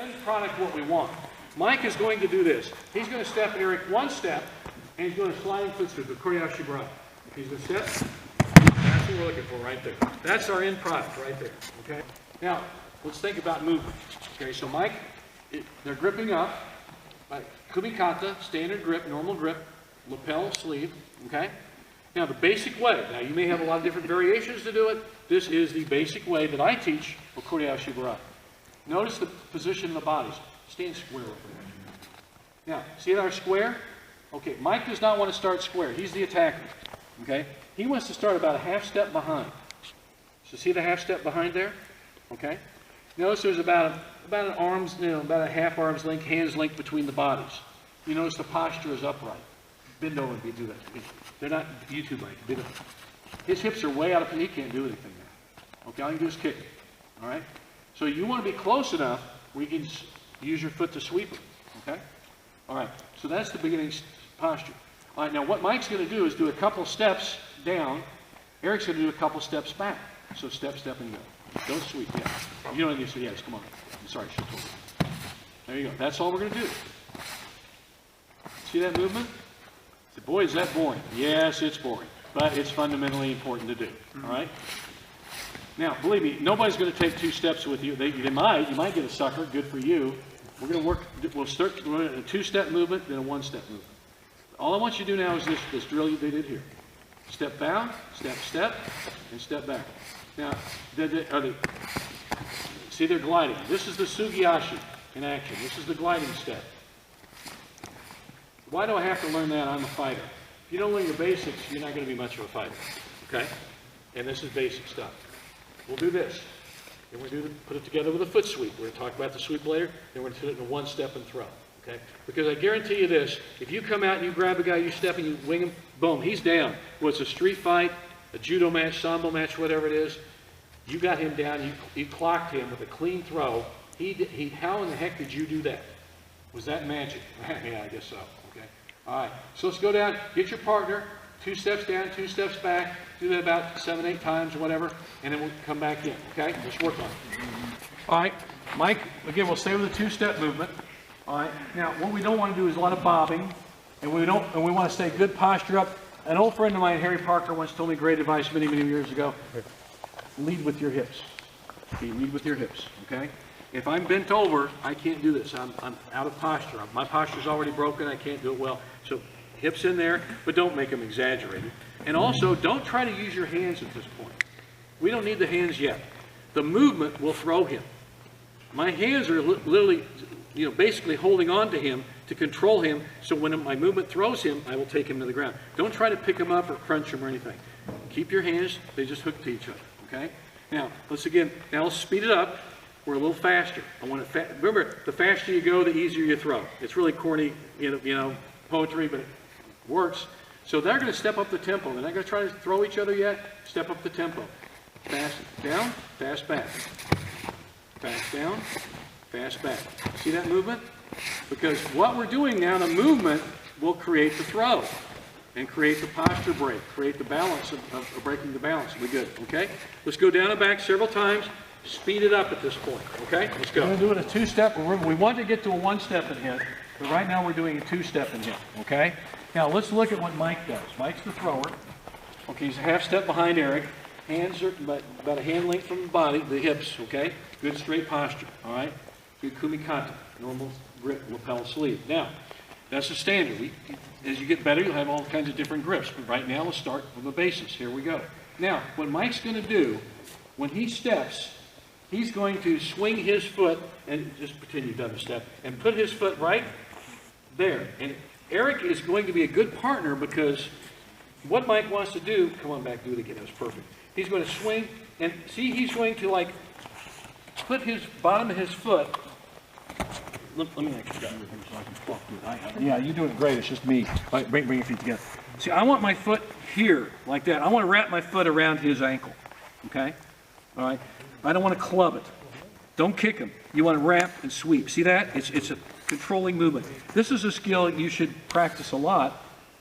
end product what we want. Mike is going to do this. He's going to step Eric one step, and he's doing a sliding foot sweep, Okuri Ashi Barai. He's going to step. That's what we're looking for right there. That's our end product right there. Okay. Now let's think about movement. Okay. So Mike, they're gripping up. Like kumikata, standard grip, normal grip, lapel sleeve. Okay. Now the basic way. Now you may have a lot of different variations to do it. This is the basic way that I teach Okuri Ashi Barai. Notice the position of the bodies. Stand square over there. Now, see our square? Okay, Mike does not want to start square. He's the attacker. Okay? He wants to start about a half step behind. So see the half step behind there? Okay? Notice there's about an arm's, about a half arm's length, hand's length between the bodies. You notice the posture is upright. Bend over and do that. They're not YouTube-like. Bend over. His hips are way out of, he can't do anything there. Okay, all you can do is kick it. All right? So you want to be close enough where you can use your foot to sweep it. Okay? All right, so that's the beginning posture. All right, now what Mike's going to do is do a couple steps down. Eric's going to do a couple steps back. So step, step, and go. Don't sweep, yeah. You don't need to say yes, come on. I'm sorry, she told me. There you go. That's all we're going to do. See that movement? Boy, is that boring. Yes, it's boring. But it's fundamentally important to do. All right? Now, believe me, nobody's going to take 2 steps with you. You might get a sucker. Good for you. We're going to work. We'll start a 2-step movement, then a 1-step movement. All I want you to do now is this drill they did here. Step down, step, step, and step back. Now, see they're gliding. This is the sugiashi in action. This is the gliding step. Why do I have to learn that? I'm a fighter. If you don't learn the basics, you're not going to be much of a fighter. Okay? And this is basic stuff. We'll do this. Then we're going to put it together with a foot sweep. We're going to talk about the sweep later. Then we're going to put it in a 1-step and throw. Okay? Because I guarantee you this, if you come out and you grab a guy, you step and you wing him, boom, he's down. Well, it's a street fight, a judo match, sambo match, whatever it is. You got him down. You clocked him with a clean throw. How in the heck did you do that? Was that magic? Yeah, I guess so. Okay. All right. So let's go down. Get your partner. 2 steps down, 2 steps back. Do that about 7, 8 times or whatever, and then we'll come back in. Okay? Let's work on it. All right. Mike, again, we'll stay with the 2-step movement. All right. Now, what we don't want to do is a lot of bobbing, and we want to stay good posture up. An old friend of mine, Harry Parker, once told me great advice many, many years ago. Lead with your hips. Okay, lead with your hips. Okay? If I'm bent over, I can't do this. I'm out of posture. My posture's already broken. I can't do it well. So hips in there, but don't make them exaggerated. And also, don't try to use your hands at this point. We don't need the hands yet. The movement will throw him. My hands are literally, basically holding on to him to control him, so when my movement throws him, I will take him to the ground. Don't try to pick him up or crunch him or anything. Keep your hands, they just hook to each other, okay? Now, let's speed it up. We're a little faster. I want it remember, the faster you go, the easier you throw. It's really corny, poetry, but it works. So they're going to step up the tempo. They're not going to try to throw each other yet. Step up the tempo. Fast down, fast back. Fast down, fast back. See that movement? Because what we're doing now, the movement will create the throw and create the posture break, create the balance of breaking the balance. We're good, okay? Let's go down and back several times. Speed it up at this point, okay? Let's go. We're going to do it a 2-step. We want to get to a 1-step and hit, but right now we're doing a 2-step and hit, okay? Now let's look at what Mike does. Mike's the thrower. Okay, he's a half step behind Eric. Hands are about a hand length from the body, the hips, okay? Good straight posture, all right? Good kumikata, normal grip, lapel sleeve. Now, that's the standard. As you get better, you'll have all kinds of different grips. But right now, let's start with the basics. Here we go. Now, what Mike's going to do, when he steps, he's going to swing his foot, and just pretend you've done the step, and put his foot right there. And Eric is going to be a good partner because what Mike wants to do, come on back, do it again, that was perfect. He's going to swing, and see, he's going to put his bottom of his foot, let me actually get everything so I can walk through it. Yeah, you're doing great, it's just me. Bring your feet together. See, I want my foot here, like that. I want to wrap my foot around his ankle, okay? All right? I don't want to club it. Don't kick him. You want to wrap and sweep. See that? It's a controlling movement. This is a skill you should practice a lot.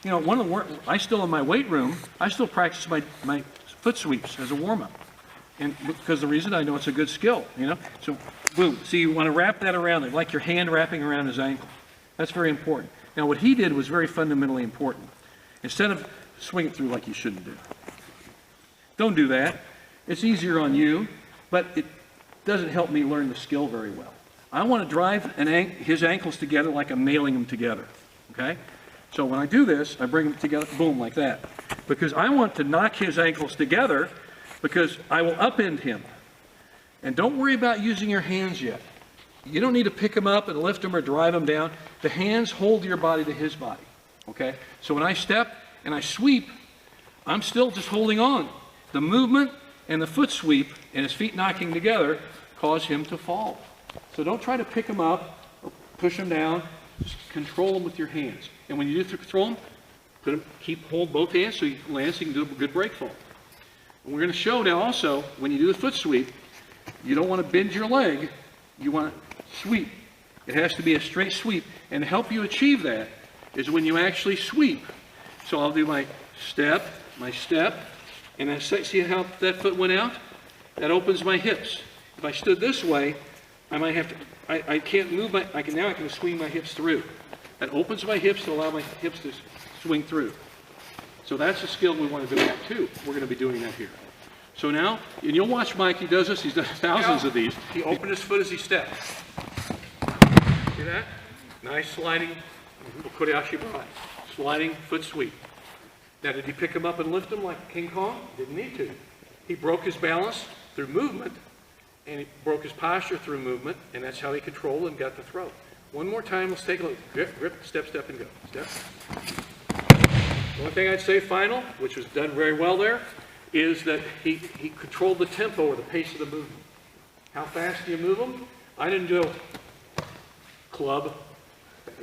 One of the in my weight room, I still practice my foot sweeps as a warm-up. And because the reason I know it's a good skill, you know? So, boom. So you want to wrap that around there, like your hand wrapping around his ankle. That's very important. Now, what he did was very fundamentally important. Instead of swing it through like you shouldn't do. Don't do that. It's easier on you, but it doesn't help me learn the skill very well. I want to drive his ankles together like I'm nailing them together, okay? So when I do this, I bring them together, boom, like that. Because I want to knock his ankles together because I will upend him. And don't worry about using your hands yet. You don't need to pick him up and lift him or drive him down. The hands hold your body to his body, okay? So when I step and I sweep, I'm still just holding on. The movement and the foot sweep and his feet knocking together cause him to fall. So don't try to pick him up or push him down. Just control him with your hands. And when you do control him, hold both hands so you land so you can do a good break fall. And we're going to show now also, when you do the foot sweep, you don't want to bend your leg. You want to sweep. It has to be a straight sweep. And to help you achieve that is when you actually sweep. So I'll do my step, and I see how that foot went out? That opens my hips. If I stood this way, I might have to, I can't move now I can swing my hips through. That opens my hips to allow my hips to swing through. So that's a skill we want to do that too. We're going to be doing that here. So now, and you'll watch Mike, he does this, he's done thousands of these. He opened his foot as he steps. See that? Nice sliding, Okuri Ashi Barai. Sliding foot sweep. Now, did he pick him up and lift him like King Kong? Didn't need to. He broke his balance through movement, and he broke his posture through movement, and that's how he controlled and got the throw. One more time, let's take a look. Grip, grip, step, step, and go. Step. The only thing I'd say final, which was done very well there, is that he controlled the tempo or the pace of the movement. How fast do you move them? I didn't do club.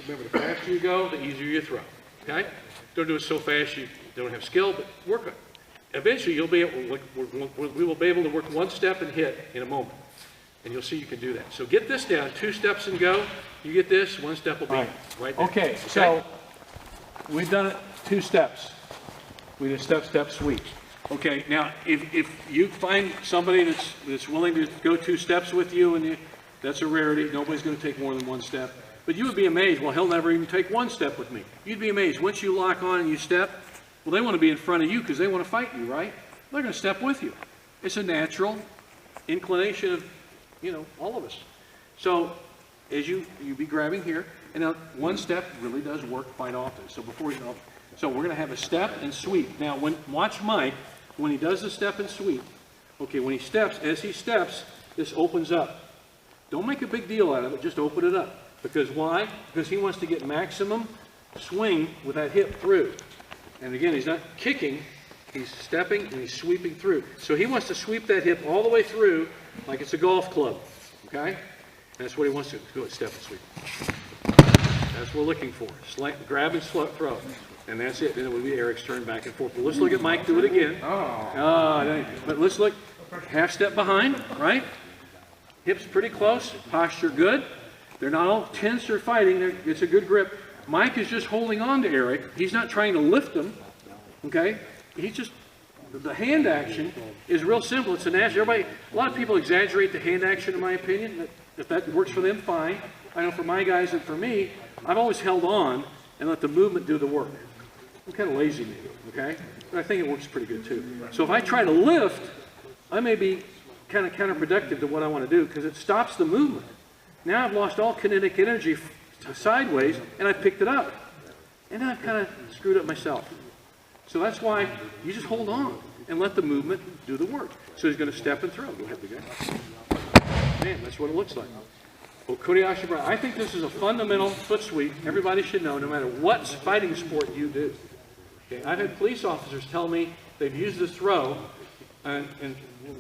Remember, the faster you go, the easier you throw. Okay? Don't do it so fast you don't have skill, but work on it. Eventually, you'll be able, we will be able to work one step and hit in a moment. And you'll see you can do that. So get this down, 2 steps and go. You get this, 1 step will be right there. Okay, so we've done it 2 steps. We did step, step, sweep. Okay, now if you find somebody that's willing to go 2 steps with you, and that's a rarity. Nobody's going to take more than 1 step. But you would be amazed, well, he'll never even take 1 step with me. You'd be amazed. Once you lock on and you step, well, they want to be in front of you because they want to fight you, right? They're going to step with you. It's a natural inclination of, you know, all of us. So as you be grabbing here, and now 1 step really does work quite often. So before you know, so we're going to have a step and sweep. Now, watch Mike, when he does the step and sweep, okay, when he steps, as he steps, this opens up. Don't make a big deal out of it, just open it up. Because why? Because he wants to get maximum swing with that hip through. And again, he's not kicking, he's stepping and he's sweeping through. So he wants to sweep that hip all the way through like it's a golf club. Okay? And that's what he wants to do, step and sweep. That's what we're looking for. Grab and throw. And that's it. Then it would be Eric's turn back and forth. But let's look at Mike do it again. But let's look, half step behind, right? Hips pretty close, posture good. They're not all tense or fighting. It's a good grip. Mike is just holding on to Eric. He's not trying to lift him. Okay? He's just, the hand action is real simple. It's a natural. A lot of people exaggerate the hand action, in my opinion. If that works for them, fine. I know for my guys and for me, I've always held on and let the movement do the work. I'm kind of lazy maybe, okay? But I think it works pretty good too. So if I try to lift, I may be kind of counterproductive to what I want to do because it stops the movement. Now I've lost all kinetic energy sideways, and I picked it up. And then I've kind of screwed up myself. So that's why you just hold on and let the movement do the work. So he's going to step and throw. Go ahead, big guy. Man, that's what it looks like. Okuri Ashi Barai. I think this is a fundamental foot sweep. Everybody should know, no matter what fighting sport you do. Okay, I've had police officers tell me they've used this throw, and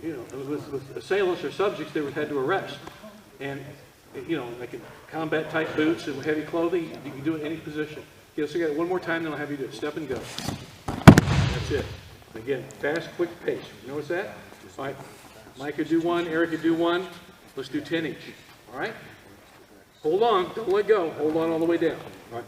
you know, with assailants or subjects they were had to arrest. And you know, like in combat type boots and heavy clothing, you can do it in any position. Okay, let's get it one more time, then I'll have you do it. Step and go. That's it. Again, fast, quick pace. You notice that? All right. Mike could do 1, Eric could do 1. Let's do 10 each. All right? Hold on. Don't let go. Hold on all the way down. All right.